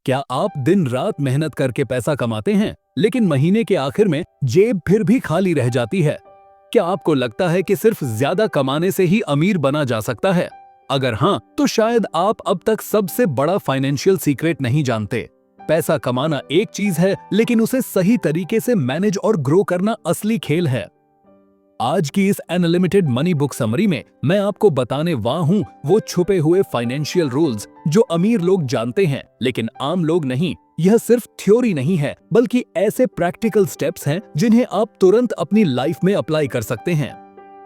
क्या आप दिन रात मेहनत करके पैसा कमाते हैं, लेकिन महीने के आखिर में जेब फिर भी खाली रह जाती है? क्या आपको लगता है कि सिर्फ ज्यादा कमाने से ही अमीर बना जा सकता है? अगर हाँ, तो शायद आप अब तक सबसे बड़ा फाइनेंशियल सीक्रेट नहीं जानते। पैसा कमाना एक चीज है, लेकिन उसे सही तरीके से मैनेज और ग्रो करना असली खेल है। आज की इस अनलिमिटेड मनी बुक समरी में मैं आपको बताने वाला हूं वो छुपे हुए फाइनेंशियल रूल्स जो अमीर लोग जानते हैं लेकिन आम लोग नहीं। यह सिर्फ थ्योरी नहीं है, बल्कि ऐसे प्रैक्टिकल स्टेप्स हैं जिन्हें आप तुरंत अपनी लाइफ में अप्लाई कर सकते हैं।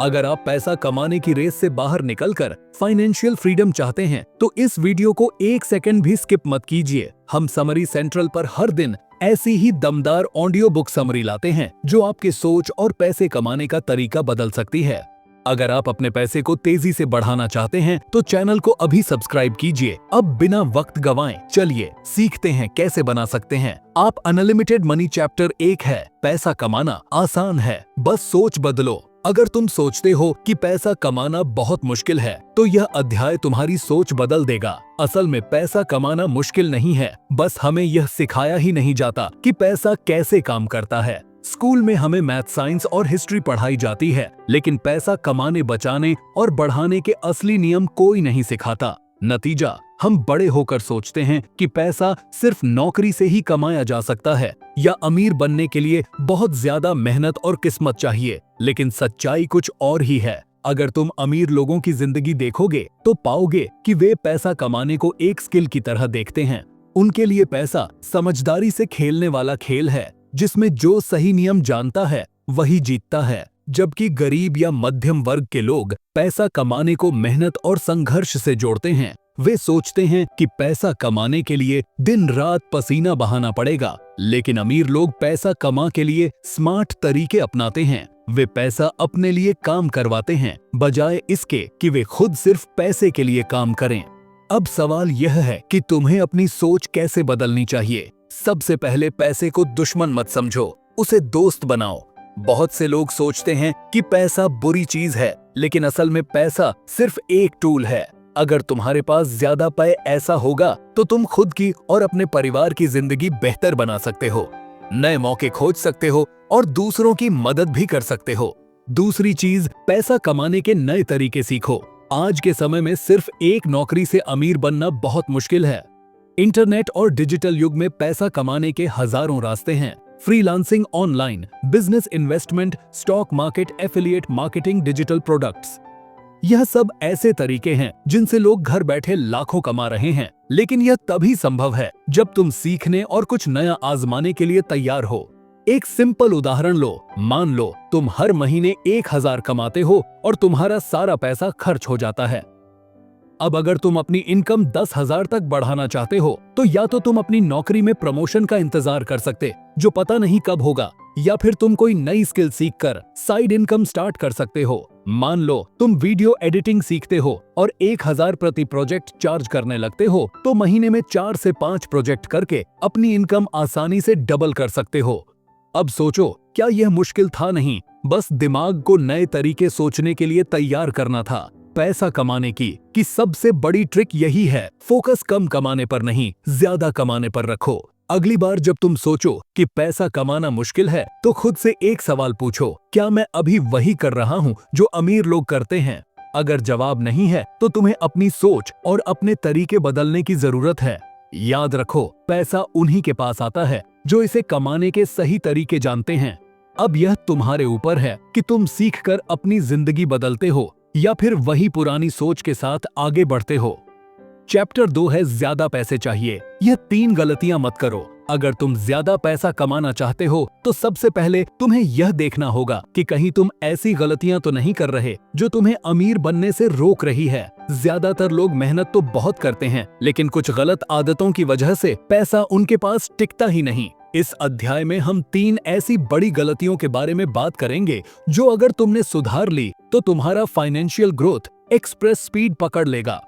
अगर आप पैसा कमाने की रेस से बाहर निकलकर फाइनेंशियल फ्रीडम चाहते हैं, तो इस वीडियो को एक सेकंड भी स्किप मत कीजिए। हम समरी सेंट्रल पर हर दिन ऐसी ही दमदार ऑडियो बुक समरी लाते हैं जो आपकी सोच और पैसे कमाने का तरीका बदल सकती है। अगर आप अपने पैसे को तेजी से बढ़ाना चाहते हैं, तो चैनल को अभी सब्सक्राइब कीजिए। अब बिना वक्त गवाएं, चलिए सीखते हैं कैसे बना सकते हैं आप अनलिमिटेड मनी। चैप्टर 1 है, पैसा कमाना आसान है, बस सोच बदलो। अगर तुम सोचते हो कि पैसा कमाना बहुत मुश्किल है, तो यह अध्याय तुम्हारी सोच बदल देगा। असल में पैसा कमाना मुश्किल नहीं है, बस हमें यह सिखाया ही नहीं जाता कि पैसा कैसे काम करता है। स्कूल में हमें मैथ, साइंस और हिस्ट्री पढ़ाई जाती है, लेकिन पैसा कमाने, बचाने और बढ़ाने के असली नियम कोई नहीं सिखाता। नतीजा, हम बड़े होकर सोचते हैं कि पैसा सिर्फ नौकरी से ही कमाया जा सकता है या अमीर बनने के लिए बहुत ज्यादा मेहनत और किस्मत चाहिए। लेकिन सच्चाई कुछ और ही है। अगर तुम अमीर लोगों की जिंदगी देखोगे, तो पाओगे कि वे पैसा कमाने को एक स्किल की तरह देखते हैं। उनके लिए पैसा समझदारी से खेलने वाला खेल है, जिसमें जो सही नियम जानता है वही जीतता है। जबकि गरीब या मध्यम वर्ग के लोग पैसा कमाने को मेहनत और संघर्ष से जोड़ते हैं। वे सोचते हैं कि पैसा कमाने के लिए दिन रात पसीना बहाना पड़ेगा, लेकिन अमीर लोग पैसा कमा के लिए स्मार्ट तरीके अपनाते हैं। वे पैसा अपने लिए काम करवाते हैं, बजाय इसके कि वे खुद सिर्फ पैसे के लिए काम करें। अब सवाल यह है कि तुम्हें अपनी सोच कैसे बदलनी चाहिए। सबसे पहले पैसे को दुश्मन मत समझो, उसे दोस्त बनाओ। बहुत से लोग सोचते हैं कि पैसा बुरी चीज है, लेकिन असल में पैसा सिर्फ एक टूल है। अगर तुम्हारे पास ज्यादा पैसा होगा, तो तुम खुद की और अपने परिवार की जिंदगी बेहतर बना सकते हो, नए मौके खोज सकते हो और दूसरों की मदद भी कर सकते हो। दूसरी चीज, पैसा कमाने के नए तरीके सीखो। आज के समय में सिर्फ एक नौकरी से अमीर बनना बहुत मुश्किल है। इंटरनेट और डिजिटल युग में पैसा कमाने के हजारों रास्ते हैं। Freelancing, online business, investment, stock market, affiliate marketing, digital products, यह सब ऐसे तरीके हैं जिनसे लोग घर बैठे लाखों कमा रहे हैं। लेकिन यह तभी संभव है जब तुम सीखने और कुछ नया आजमाने के लिए तैयार हो। एक सिंपल उदाहरण लो। मान लो तुम हर महीने 1000 कमाते हो और तुम्हारा सारा पैसा खर्च हो जाता है। अब अगर तुम अपनी इनकम 10,000 तक बढ़ाना चाहते हो, तो या तो तुम अपनी नौकरी में प्रमोशन का इंतजार कर सकते, जो पता नहीं कब होगा, या फिर तुम कोई नई स्किल सीखकर साइड इनकम स्टार्ट कर सकते हो। मान लो तुम वीडियो एडिटिंग सीखते हो और 1000 प्रति प्रोजेक्ट चार्ज करने लगते हो, तो महीने में 4 से 5 प्रोजेक्ट करके अपनी इनकम आसानी से डबल कर सकते हो। अब सोचो, क्या यह मुश्किल था? नहीं, बस दिमाग को नए तरीके सोचने के लिए तैयार करना था। पैसा कमाने की सबसे बड़ी ट्रिक यही है, फोकस कम कमाने पर नहीं, ज्यादा कमाने पर रखो। अगली बार जब तुम सोचो कि पैसा कमाना मुश्किल है, तो खुद से एक सवाल पूछो, क्या मैं अभी वही कर रहा हूँ जो अमीर लोग करते हैं? अगर जवाब नहीं है, तो तुम्हें अपनी सोच और अपने तरीके बदलने की जरूरत है। याद रखो, पैसा उन्हीं के पास आता है जो इसे कमाने के सही तरीके जानते हैं। अब यह तुम्हारे ऊपर है कि तुम सीखकर अपनी जिंदगी बदलते हो या फिर वही पुरानी सोच के साथ आगे बढ़ते हो। चैप्टर 2 है, ज्यादा पैसे चाहिए। यह 3 गलतियां मत करो। अगर तुम ज्यादा पैसा कमाना चाहते हो, तो सबसे पहले तुम्हें यह देखना होगा कि कहीं तुम ऐसी गलतियां तो नहीं कर रहे जो तुम्हें अमीर बनने से रोक रही है। ज्यादातर लोग मेहनत तो बहुत करते हैं, लेकिन कुछ गलत आदतों की वजह से पैसा उनके पास टिकता ही नहीं। इस अध्याय में हम 3 ऐसी बड़ी गलतियों के बारे में बात करेंगे जो अगर तुमने सुधार ली, तो तुम्हारा फाइनेंशियल ग्रोथ एक्सप्रेस स्पीड पकड़ लेगा।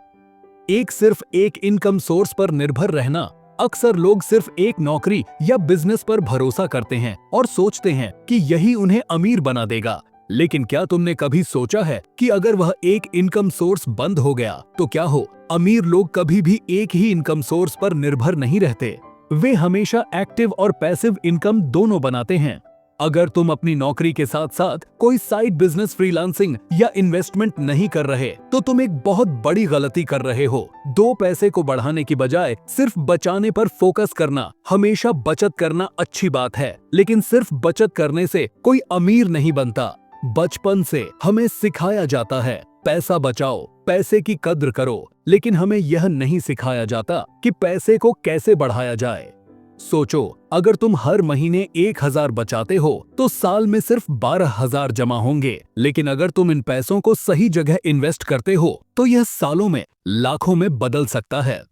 सिर्फ एक इनकम सोर्स पर निर्भर रहना। अक्सर लोग सिर्फ एक नौकरी या बिजनेस पर भरोसा करते हैं और सोचते हैं कि यही उन्हें अमीर बना देगा। लेकिन क्या तुमने कभी सोचा है कि अगर वह एक इनकम सोर्स बंद हो गया तो क्या हो? अमीर लोग कभी भी एक ही इनकम सोर्स पर निर्भर नहीं रहते। वे हमेशा एक्टिव और पैसिव इनकम दोनों बनाते हैं। अगर तुम अपनी नौकरी के साथ साथ कोई साइड बिजनेस, फ्रीलांसिंग या इन्वेस्टमेंट नहीं कर रहे तो तुम एक बहुत बड़ी गलती कर रहे हो। दो पैसे को बढ़ाने की बजाय सिर्फ बचाने पर फोकस करना। हमेशा बचत करना अच्छी बात है, लेकिन सिर्फ बचत करने से कोई अमीर नहीं बनता। बचपन से हमें सिखाया जाता है पैसा बचाओ, पैसे की कद्र करो, लेकिन हमें यह नहीं सिखाया जाता कि पैसे को कैसे बढ़ाया जाए। सोचो, अगर तुम हर महीने 1000 बचाते हो तो साल में सिर्फ 12,000 जमा होंगे, लेकिन अगर तुम इन पैसों को सही जगह इन्वेस्ट करते हो तो यह सालों में लाखों में बदल सकता है।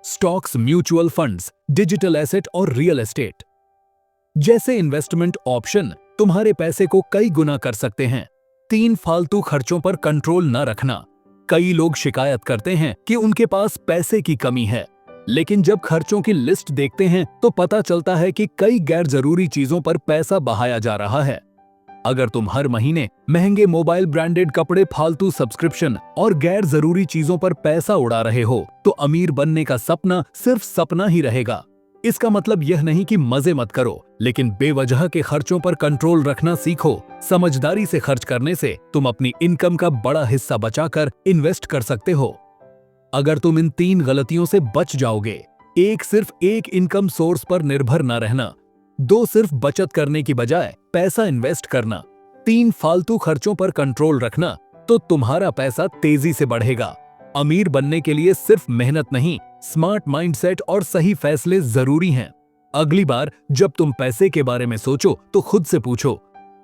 Stocks, mutual funds, digital asset और रियल एस्टेट जैसे इन्वेस्टमेंट ऑप्शन तुम्हारे पैसे को कई गुना कर सकते हैं। 3 फालतू खर्चों पर कंट्रोल न रखना। कई लोग शिकायत करते हैं कि उनके पास पैसे की कमी है, लेकिन जब खर्चों की लिस्ट देखते हैं तो पता चलता है कि कई गैर जरूरी चीजों पर पैसा बहाया जा रहा है। अगर तुम हर महीने महंगे मोबाइल, ब्रांडेड कपड़े, फालतू सब्सक्रिप्शन और गैर जरूरी चीजों पर पैसा उड़ा रहे हो तो अमीर बनने का सपना सिर्फ सपना ही रहेगा। इसका मतलब यह नहीं कि मजे मत करो, लेकिन बेवजह के खर्चों पर कंट्रोल रखना सीखो। समझदारी से खर्च करने से तुम अपनी इनकम का बड़ा हिस्सा बचाकर इन्वेस्ट कर सकते हो। अगर तुम इन 3 गलतियों से बच जाओगे, 1 सिर्फ एक इनकम सोर्स पर निर्भर न रहना, 2 सिर्फ बचत करने की बजाय पैसा इन्वेस्ट करना, 3 फालतू खर्चों पर कंट्रोल रखना, तो तुम्हारा पैसा तेजी से बढ़ेगा। अमीर बनने के लिए सिर्फ मेहनत नहीं, स्मार्ट माइंडसेट और सही फैसले जरूरी हैं। अगली बार जब तुम पैसे के बारे में सोचो तो खुद से पूछो,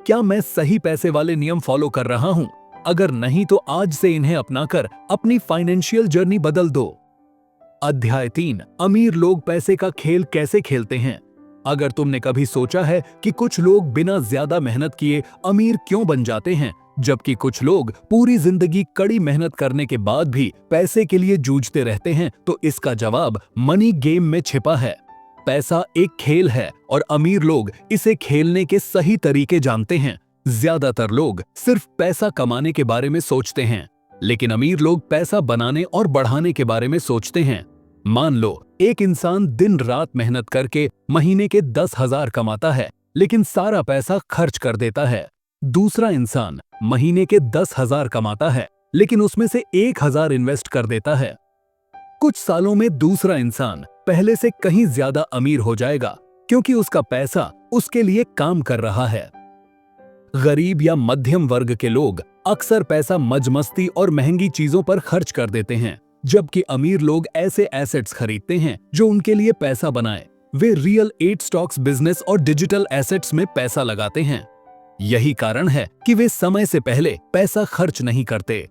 क्या मैं सही पैसे वाले नियम फॉलो कर रहा हूं? अगर नहीं तो आज से इन्हें अपनाकर अपनी फाइनेंशियल जर्नी बदल दो। अध्याय 3, अमीर लोग पैसे का खेल कैसे खेलते हैं। अगर तुमने कभी सोचा है कि कुछ लोग बिना ज्यादा मेहनत किए अमीर क्यों बन जाते हैं, जबकि कुछ लोग पूरी जिंदगी कड़ी मेहनत करने के बाद भी पैसे के लिए जूझते रहते हैं, तो इसका जवाब मनी गेम में छिपा है। पैसा एक खेल है और अमीर लोग इसे खेलने के सही तरीके जानते हैं। ज्यादातर लोग सिर्फ पैसा कमाने के बारे में सोचते हैं, लेकिन अमीर लोग पैसा बनाने और बढ़ाने के बारे में सोचते हैं। मान लो एक इंसान दिन रात मेहनत करके महीने के 10,000 कमाता है, लेकिन सारा पैसा खर्च कर देता है। दूसरा इंसान महीने के 10,000 कमाता है, लेकिन उसमें से 1,000 इन्वेस्ट कर देता है। कुछ सालों में दूसरा इंसान पहले से कहीं ज्यादा अमीर हो जाएगा, क्योंकि उसका पैसा उसके लिए काम कर रहा है। गरीब या मध्यम वर्ग के लोग अक्सर पैसा मौज-मस्ती और महंगी चीजों पर खर्च कर देते हैं, जबकि अमीर लोग ऐसे एसेट्स खरीदते हैं जो उनके लिए पैसा बनाए। वे रियल एस्टेट, स्टॉक्स, बिजनेस और डिजिटल एसेट्स में पैसा लगाते हैं। यही कारण है कि वे समय से पहले पैसा खर्च नहीं करते।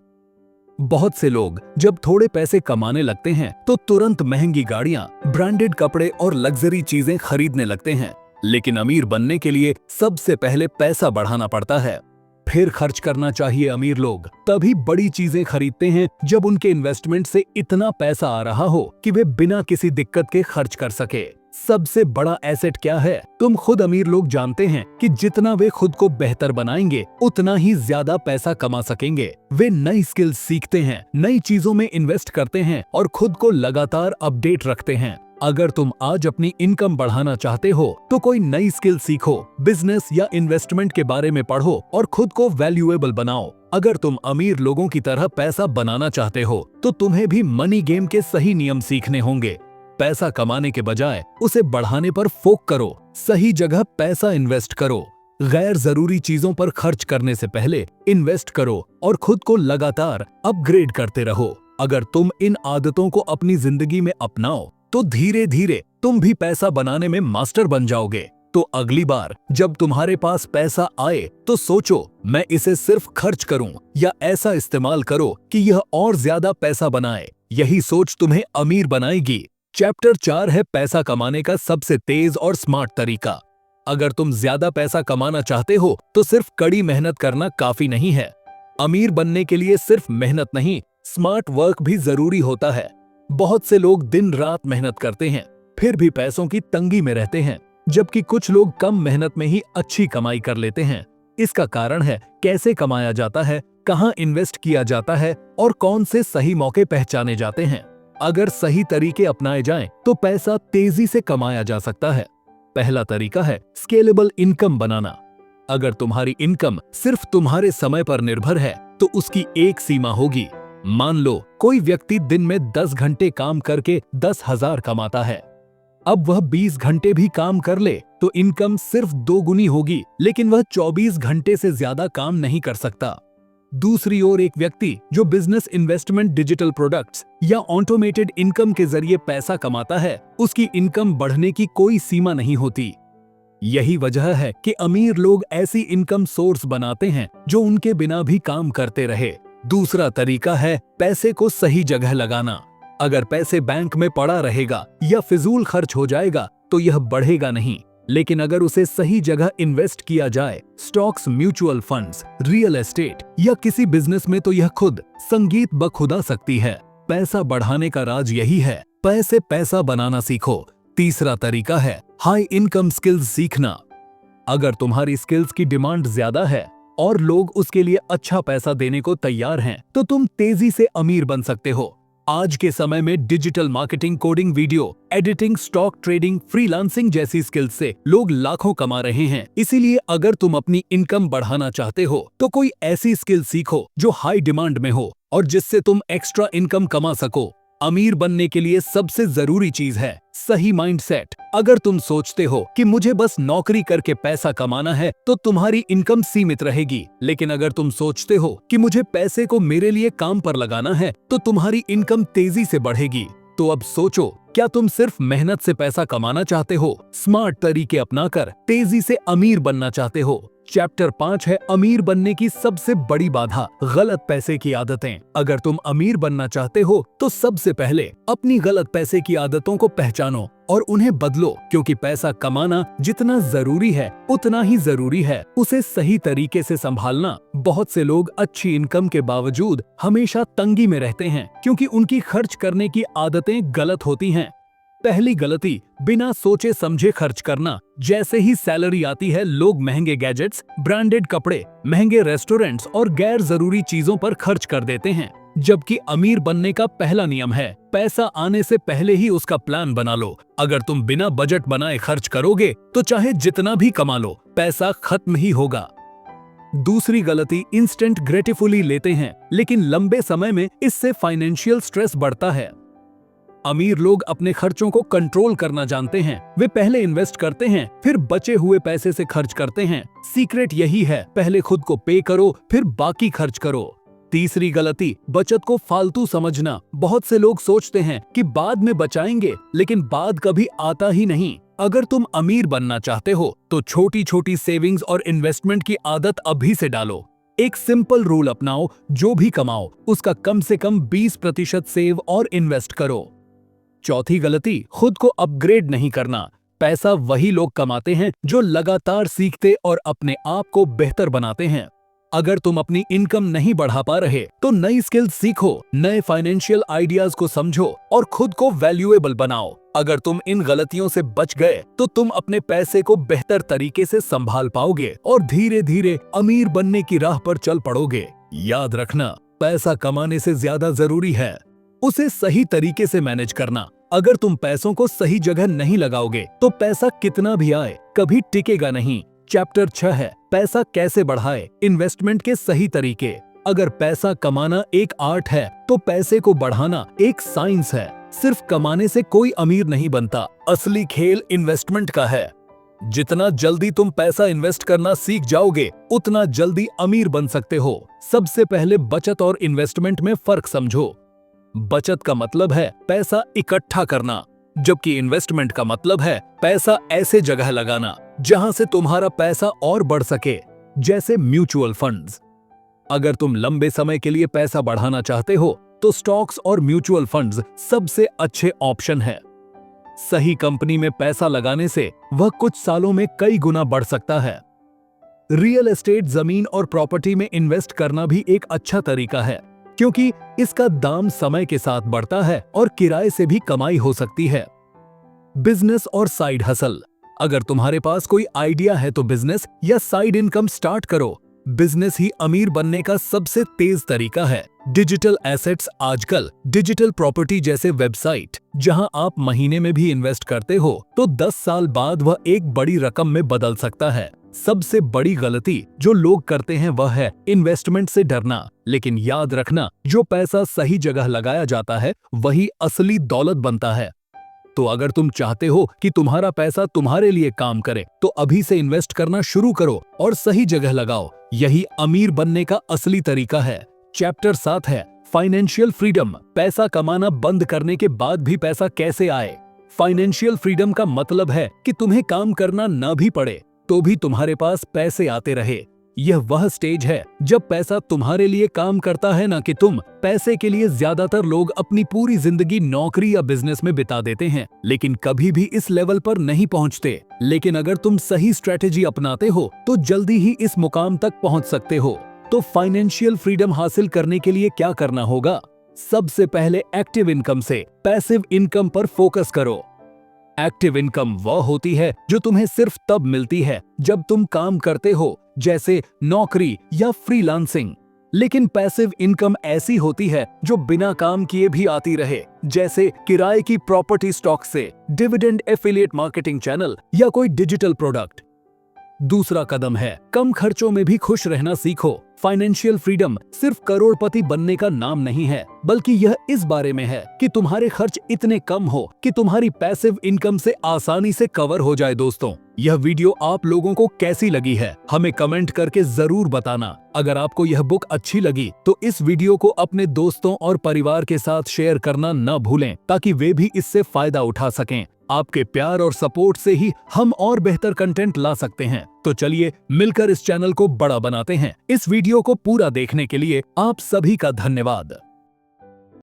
बहुत से लोग जब थोड़े पैसे कमाने लगते हैं तो तुरंत महंगी गाड़ियां, ब्रांडेड कपड़े और लग्जरी चीजें खरीदने लगते हैं, लेकिन अमीर बनने के लिए सबसे पहले पैसा बढ़ाना पड़ता है, फिर खर्च करना चाहिए। अमीर लोग तभी बड़ी चीजें खरीदते हैं जब उनके इन्वेस्टमेंट से इतना पैसा आ रहा हो कि वे बिना किसी दिक्कत के खर्च कर सके। सबसे बड़ा एसेट क्या है? तुम खुद। अमीर लोग जानते हैं कि जितना वे खुद को बेहतर बनाएंगे उतना ही ज्यादा पैसा कमा सकेंगे। वे नई स्किल्स सीखते हैं, नई चीजों में इन्वेस्ट करते हैं और खुद को लगातार अपडेट रखते हैं। अगर तुम आज अपनी इनकम बढ़ाना चाहते हो तो कोई नई स्किल सीखो, बिजनेस या इन्वेस्टमेंट के बारे में पढ़ो और खुद को वैल्यूएबल बनाओ। अगर तुम अमीर लोगों की तरह पैसा बनाना चाहते हो तो तुम्हें भी मनी गेम के सही नियम सीखने होंगे। पैसा कमाने के बजाय उसे बढ़ाने पर फोकस करो, सही जगह पैसा इन्वेस्ट करो, गैर जरूरी चीजों पर खर्च करने से पहले इन्वेस्ट करो और खुद को लगातार अपग्रेड करते रहो। अगर तुम इन आदतों को अपनी जिंदगी में अपनाओ तो धीरे धीरे तुम भी पैसा बनाने में मास्टर बन जाओगे। तो अगली बार जब तुम्हारे पास पैसा आए तो सोचो, मैं इसे सिर्फ खर्च करूं या ऐसा इस्तेमाल करो कि यह और ज्यादा पैसा बनाए। यही सोच तुम्हें अमीर बनाएगी। चैप्टर 4 है पैसा कमाने का सबसे तेज और स्मार्ट तरीका। अगर तुम ज्यादा पैसा कमाना चाहते हो तो सिर्फ कड़ी मेहनत करना काफी नहीं है। अमीर बनने के लिए सिर्फ मेहनत नहीं, स्मार्ट वर्क भी जरूरी होता है। बहुत से लोग दिन रात मेहनत करते हैं फिर भी पैसों की तंगी में रहते हैं, जबकि कुछ लोग कम मेहनत में ही अच्छी कमाई कर लेते हैं। इसका कारण है कैसे कमाया जाता है, कहाँ इन्वेस्ट किया जाता है और कौन से सही मौके पहचाने जाते हैं। अगर सही तरीके अपनाए जाएं तो पैसा तेजी से कमाया जा सकता है। पहला तरीका है स्केलेबल इनकम बनाना। अगर तुम्हारी इनकम सिर्फ तुम्हारे समय पर निर्भर है तो उसकी एक सीमा होगी। मान लो कोई व्यक्ति दिन में 10 घंटे काम करके 10,000 कमाता है। अब वह 20 घंटे भी काम कर ले तो इनकम सिर्फ 2 गुनी होगी, लेकिन वह 24 घंटे से ज्यादा काम नहीं कर सकता। दूसरी ओर एक व्यक्ति जो बिजनेस, इन्वेस्टमेंट, डिजिटल प्रोडक्ट्स या ऑटोमेटेड इनकम के जरिए पैसा कमाता है, उसकी इनकम बढ़ने की कोई सीमा नहीं होती। यही वजह है कि अमीर लोग ऐसी इनकम सोर्स बनाते हैं जो उनके बिना भी काम करते रहे। दूसरा तरीका है पैसे को सही जगह लगाना। अगर पैसे बैंक में पड़ा रहेगा या फिजूल खर्च हो जाएगा तो यह बढ़ेगा नहीं, लेकिन अगर उसे सही जगह इन्वेस्ट किया जाए, stocks, mutual funds, real estate या किसी बिजनेस में, तो यह खुद संगीत बखुदा सकती है। पैसा बढ़ाने का राज यही है, पैसा बनाना सीखो। तीसरा तरीका है हाई इनकम स्किल्स सीखना। अगर तुम्हारी स्किल्स की डिमांड ज्यादा है और लोग उसके लिए अच्छा पैसा देने को तैयार हैं, तो तुम तेजी से अमीर बन सकते हो। आज के समय में digital marketing, coding, video editing, stock trading, freelancing जैसी स्किल्स से लोग लाखों कमा रहे हैं। इसीलिए अगर तुम अपनी इनकम बढ़ाना चाहते हो तो कोई ऐसी स्किल सीखो जो हाई डिमांड में हो और जिससे तुम एक्स्ट्रा इनकम कमा सको। अमीर बनने के लिए सबसे जरूरी चीज है सही माइंडसेट। अगर तुम सोचते हो कि मुझे बस नौकरी करके पैसा कमाना है तो तुम्हारी इनकम सीमित रहेगी, लेकिन अगर तुम सोचते हो कि मुझे पैसे को मेरे लिए काम पर लगाना है तो तुम्हारी इनकम तेजी से बढ़ेगी। तो अब सोचो, क्या तुम सिर्फ मेहनत से पैसा कमाना चाहते हो, स्मार्ट तरीके अपनाकर तेजी से अमीर बनना चाहते हो? चैप्टर 5 है अमीर बनने की सबसे बड़ी बाधा, गलत पैसे की आदतें। अगर तुम अमीर बनना चाहते हो तो सबसे पहले अपनी गलत पैसे की आदतों को पहचानो और उन्हें बदलो, क्योंकि पैसा कमाना जितना जरूरी है उतना ही जरूरी है उसे सही तरीके से संभालना। बहुत से लोग अच्छी इनकम के बावजूद हमेशा तंगी में रहते हैं क्योंकि उनकी खर्च करने की आदतें गलत होती हैं। पहली गलती, बिना सोचे समझे खर्च करना। जैसे ही सैलरी आती है लोग महंगे गैजेट्स, ब्रांडेड कपड़े, महंगे रेस्टोरेंट्स और गैर जरूरी चीजों पर खर्च कर देते हैं, जबकि अमीर बनने का पहला नियम है पैसा आने से पहले ही उसका प्लान बना लो। अगर तुम बिना बजट बनाए खर्च करोगे तो चाहे जितना भी कमा लो, पैसा खत्म ही होगा। दूसरी गलती, इंस्टेंट ग्रेटिफुली लेते हैं, लेकिन लंबे समय में इससे फाइनेंशियल स्ट्रेस बढ़ता है। अमीर लोग अपने खर्चों को कंट्रोल करना जानते हैं। वे पहले इन्वेस्ट करते हैं, फिर बचे हुए पैसे से खर्च करते हैं। सीक्रेट यही है, पहले खुद को पे करो, फिर बाकी खर्च करो। तीसरी गलती, बचत को फालतू समझना। बहुत से लोग सोचते हैं कि बाद में बचाएंगे, लेकिन बाद कभी आता ही नहीं। अगर तुम अमीर बनना चाहते हो तो छोटी छोटी सेविंग्स और इन्वेस्टमेंट की आदत अभी से डालो। एक सिंपल रूल अपनाओ, जो भी कमाओ उसका कम से कम 20% सेव और इन्वेस्ट करो। चौथी गलती, खुद को अपग्रेड नहीं करना। पैसा वही लोग कमाते हैं जो लगातार सीखते और अपने आप को बेहतर बनाते हैं। अगर तुम अपनी इनकम नहीं बढ़ा पा रहे तो नई स्किल्स सीखो, नए फाइनेंशियल आइडियाज को समझो और खुद को वैल्यूएबल बनाओ। अगर तुम इन गलतियों से बच गए तो तुम अपने पैसे को बेहतर तरीके से संभाल पाओगे और धीरे धीरे अमीर बनने की राह पर चल पड़ोगे। याद रखना, पैसा कमाने से ज्यादा जरूरी है उसे सही तरीके से मैनेज करना। अगर तुम पैसों को सही जगह नहीं लगाओगे तो पैसा कितना भी आए कभी टिकेगा नहीं। चैप्टर 6 है पैसा कैसे बढ़ाए, इन्वेस्टमेंट के सही तरीके। अगर पैसा कमाना एक आर्ट है तो पैसे को बढ़ाना एक साइंस है। सिर्फ कमाने से कोई अमीर नहीं बनता, असली खेल इन्वेस्टमेंट का है। जितना जल्दी तुम पैसा इन्वेस्ट करना सीख जाओगे उतना जल्दी अमीर बन सकते हो। सबसे पहले बचत और इन्वेस्टमेंट में फर्क समझो। बचत का मतलब है पैसा इकट्ठा करना, जबकि इन्वेस्टमेंट का मतलब है पैसा ऐसे जगह लगाना जहां से तुम्हारा पैसा और बढ़ सके, जैसे म्यूचुअल फंड्स। अगर तुम लंबे समय के लिए पैसा बढ़ाना चाहते हो तो स्टॉक्स और म्यूचुअल फंड्स सबसे अच्छे ऑप्शन है। सही कंपनी में पैसा लगाने से वह कुछ सालों में कई गुना बढ़ सकता है। रियल एस्टेट, जमीन और प्रॉपर्टी में इन्वेस्ट करना भी एक अच्छा तरीका है, क्योंकि इसका दाम समय के साथ बढ़ता है और किराए से भी कमाई हो सकती है। बिजनेस और साइड हसल, अगर तुम्हारे पास कोई आइडिया है तो बिजनेस या साइड इनकम स्टार्ट करो। बिजनेस ही अमीर बनने का सबसे तेज तरीका है। डिजिटल एसेट्स आजकल डिजिटल प्रॉपर्टी जैसे वेबसाइट, जहां आप महीने में भी इन्वेस्ट करते हो तो 10 साल बाद वह एक बड़ी रकम में बदल सकता है। सबसे बड़ी गलती जो लोग करते हैं वह है इन्वेस्टमेंट से डरना। लेकिन याद रखना, जो पैसा सही जगह लगाया जाता है वही असली दौलत बनता है। तो अगर तुम चाहते हो कि तुम्हारा पैसा तुम्हारे लिए काम करे तो अभी से इन्वेस्ट करना शुरू करो और सही जगह लगाओ। यही अमीर बनने का असली तरीका है। चैप्टर 7 है फाइनेंशियल फ्रीडम। पैसा कमाना बंद करने के बाद भी पैसा कैसे आए। फाइनेंशियल फ्रीडम का मतलब है कि तुम्हें काम करना न भी पड़े तो भी तुम्हारे पास पैसे आते रहे। यह वह स्टेज है जब पैसा तुम्हारे लिए काम करता है, ना कि तुम। पैसे के लिए ज्यादातर लोग अपनी पूरी जिंदगी नौकरी या बिजनेस में बिता देते हैं, लेकिन कभी भी इस लेवल पर नहीं पहुंचते। लेकिन अगर तुम सही स्ट्रेटेजी अपनाते हो तो जल्दी ही इस मुकाम तक पहुंच सकते हो। तो फाइनेंशियल फ्रीडम हासिल करने के लिए क्या करना होगा? सबसे पहले एक्टिव इनकम से पैसिव इनकम पर फोकस करो। एक्टिव इनकम वह होती है जो तुम्हें सिर्फ तब मिलती है जब तुम काम करते हो, जैसे नौकरी या फ्रीलांसिंग। लेकिन पैसिव इनकम ऐसी होती है जो बिना काम किए भी आती रहे, जैसे किराए की प्रॉपर्टी स्टॉक से, डिविडेंड, एफिलिएट मार्केटिंग चैनल या कोई डिजिटल प्रोडक्ट। दूसरा कदम है कम खर्चों में भी खुश रहना सीखो। फाइनेंशियल फ्रीडम सिर्फ करोड़पति बनने का नाम नहीं है, बल्कि यह इस बारे में है कि तुम्हारे खर्च इतने कम हो कि तुम्हारी पैसिव इनकम से आसानी से कवर हो जाए। दोस्तों, यह वीडियो आप लोगों को कैसी लगी है हमें कमेंट करके जरूर बताना। अगर आपको यह बुक अच्छी लगी तो इस वीडियो को अपने दोस्तों और परिवार के साथ शेयर करना न भूलें, ताकि वे भी इससे फायदा उठा सकें। आपके प्यार और सपोर्ट से ही हम और बेहतर कंटेंट ला सकते हैं। तो चलिए मिलकर इस चैनल को बड़ा बनाते हैं। इस वीडियो को पूरा देखने के लिए आप सभी का धन्यवाद।